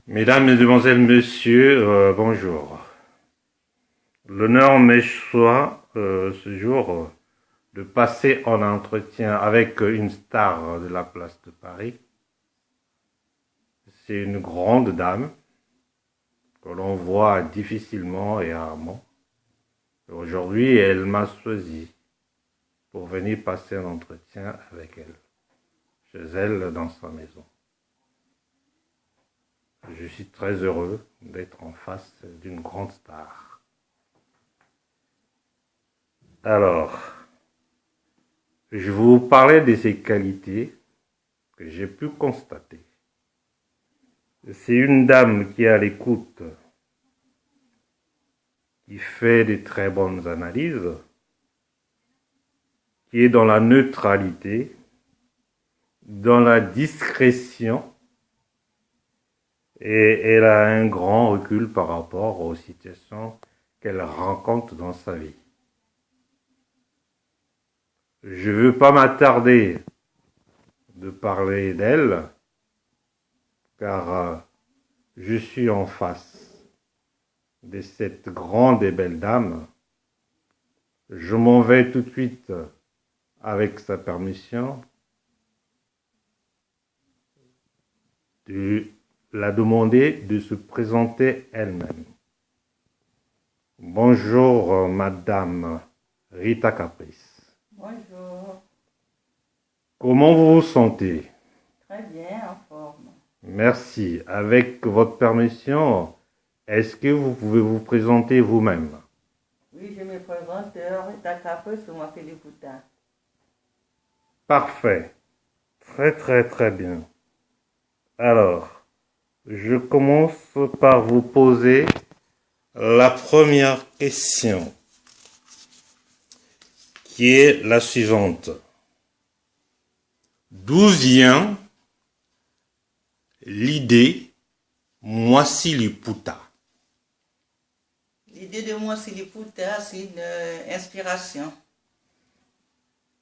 Mesdames, Mesdemoiselles, Messieurs, bonjour. L'honneur m'est soit ce jour de passer en entretien avec une star de la place de Paris. C'est une grande dame que l'on voit difficilement et rarement. Aujourd'hui, elle m'a choisi pour venir passer un entretien avec elle, chez elle, dans sa maison. Je suis très heureux d'être en face d'une grande star. Alors, je vais vous parler de ses qualités que j'ai pu constater. C'est une dame qui est à l'écoute, qui fait de très bonnes analyses, qui est dans la neutralité, dans la discrétion, et elle a un grand recul par rapport aux situations qu'elle rencontre dans sa vie. Je ne veux pas m'attarder de parler d'elle, car je suis en face de cette grande et belle dame. Je m'en vais tout de suite, avec sa permission, de la demander de se présenter elle-même. Bonjour, Madame Rita Caprice. Bonjour. Comment vous vous sentez? Très bien, en forme. Merci. Avec votre permission, est-ce que vous pouvez vous présenter vous-même? Oui, je me présente, Rita Caprice, je m'appelle Ipouta. Parfait. Très bien. Alors, je commence par vous poser la première question, qui est la suivante. D'où vient l'idée Mwasili-Pouta? L'idée de moi, c'est l'Ipouta, c'est une inspiration.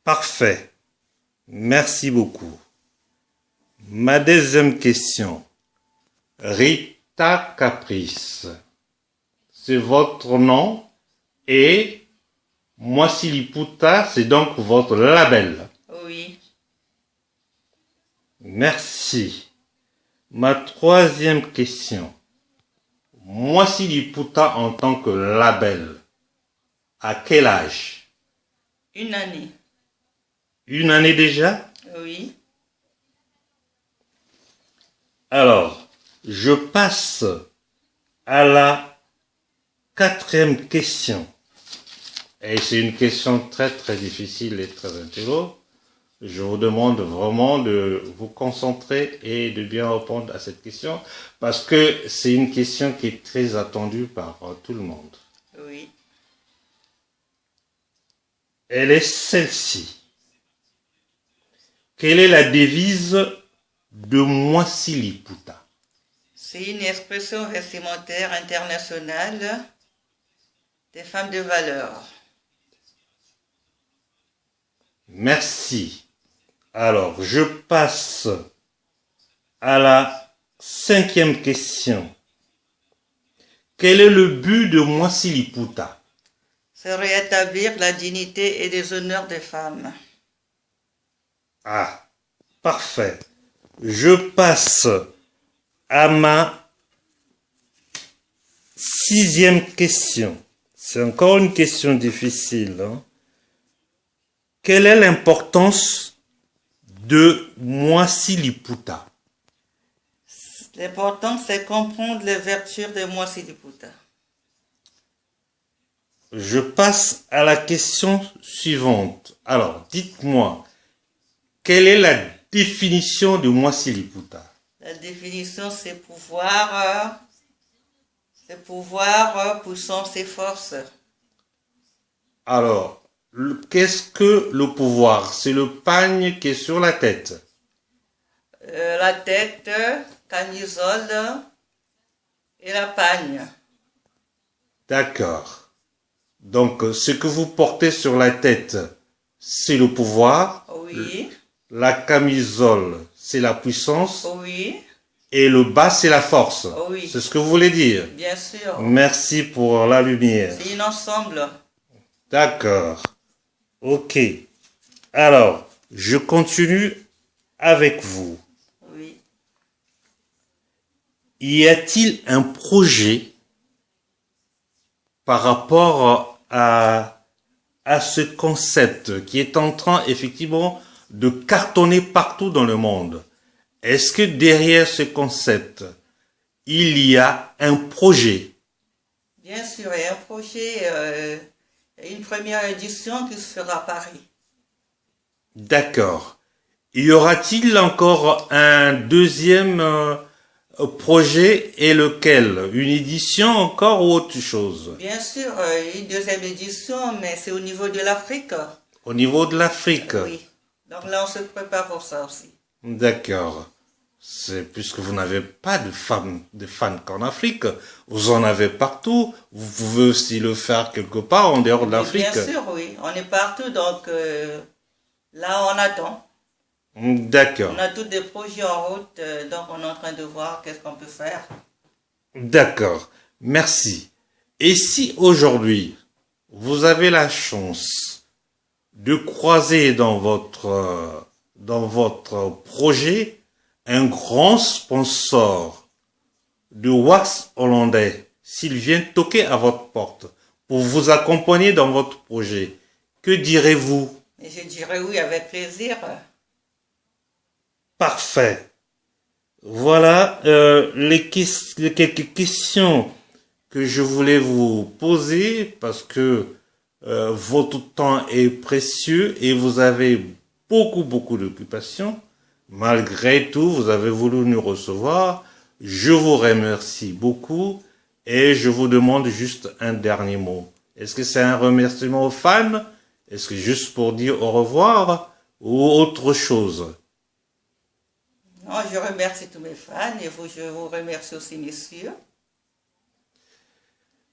Parfait. Merci beaucoup. Ma deuxième question. Rita Caprice, c'est votre nom et Mwasili-Pouta, c'est donc votre label. Oui. Merci. Ma troisième question. Mwasili-Pouta en tant que label, à quel âge? Une année. Une année déjà? Oui. Alors, je passe à la quatrième question. Et c'est une question très difficile et très intelligente. Je vous demande vraiment de vous concentrer et de bien répondre à cette question parce que c'est une question qui est très attendue par tout le monde. Oui. Elle est celle-ci. Quelle est la devise de Mwasili-Pouta? C'est une expression vestimentaire internationale des femmes de valeur. Merci. Alors, je passe à la cinquième question. Quel est le but de Mwasili-Pouta? C'est rétablir la dignité et les honneurs des femmes. Ah, parfait. Je passe à ma sixième question. C'est encore une question difficile, hein? Quelle est l'importance de Mwasili-Pouta? L'important, c'est comprendre les vertus de Mwasili-Pouta. Je passe à la question suivante. Alors, dites-moi, quelle est la définition de Mwasili-Pouta? La définition, c'est pouvoir poussant ses forces. Alors, qu'est-ce que le pouvoir? C'est le pagne qui est sur la tête. La tête, camisole et la pagne. D'accord. Donc, ce que vous portez sur la tête, c'est le pouvoir. Oui. La camisole, c'est la puissance. Oui. et le bas, c'est la force. Oui. C'est ce que vous voulez dire? Bien sûr. Merci pour la lumière. C'est un ensemble. D'accord. Ok. Alors, je continue avec vous. Oui. Y a-t-il un projet par rapport à ce concept qui est en train effectivement de cartonner partout dans le monde? Est-ce que derrière ce concept, il y a un projet? Bien sûr, il y a un projet, une première édition qui se fera à Paris. D'accord. Y aura-t-il encore un deuxième projet et lequel? Une édition encore ou autre chose? Bien sûr, une deuxième édition, mais c'est au niveau de l'Afrique. Au niveau de l'Afrique? Oui. Donc là, on se prépare pour ça aussi. D'accord. C'est puisque vous n'avez pas de fans qu'en Afrique, vous en avez partout. Vous pouvez aussi le faire quelque part en dehors de l'Afrique. Bien sûr, oui. On est partout, donc là, on attend. D'accord. On a tous des projets en route, donc on est en train de voir qu'est-ce qu'on peut faire. D'accord. Merci. Et si aujourd'hui, vous avez la chance de croiser dans votre projet un grand sponsor de wax hollandais, s'il vient toquer à votre porte pour vous accompagner dans votre projet, que direz-vous? Et je dirais oui, avec plaisir. Parfait. Voilà les quelques questions que je voulais vous poser parce que votre temps est précieux et vous avez beaucoup d'occupations. Malgré tout, vous avez voulu nous recevoir. Je vous remercie beaucoup et je vous demande juste un dernier mot. Est-ce que c'est un remerciement aux fans? Est-ce que juste pour dire au revoir ou autre chose? Non, je remercie tous mes fans et je vous remercie aussi, messieurs.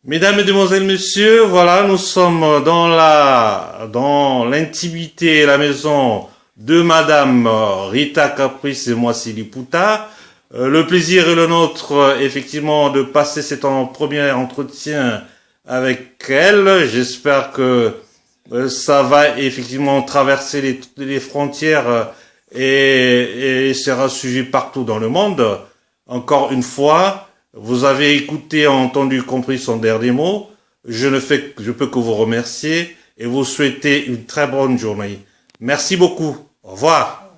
Mesdames, Mesdemoiselles, Messieurs, voilà, nous sommes dans l'intimité et la maison de Madame Rita Caprice et moi Siliputa. Le plaisir est le nôtre, effectivement, de passer cet premier entretien avec elle. J'espère que ça va effectivement traverser les frontières et sera suivi partout dans le monde. Encore une fois, vous avez écouté, entendu, compris son dernier mot. Je peux que vous remercier et vous souhaiter une très bonne journée. Merci beaucoup. Au revoir.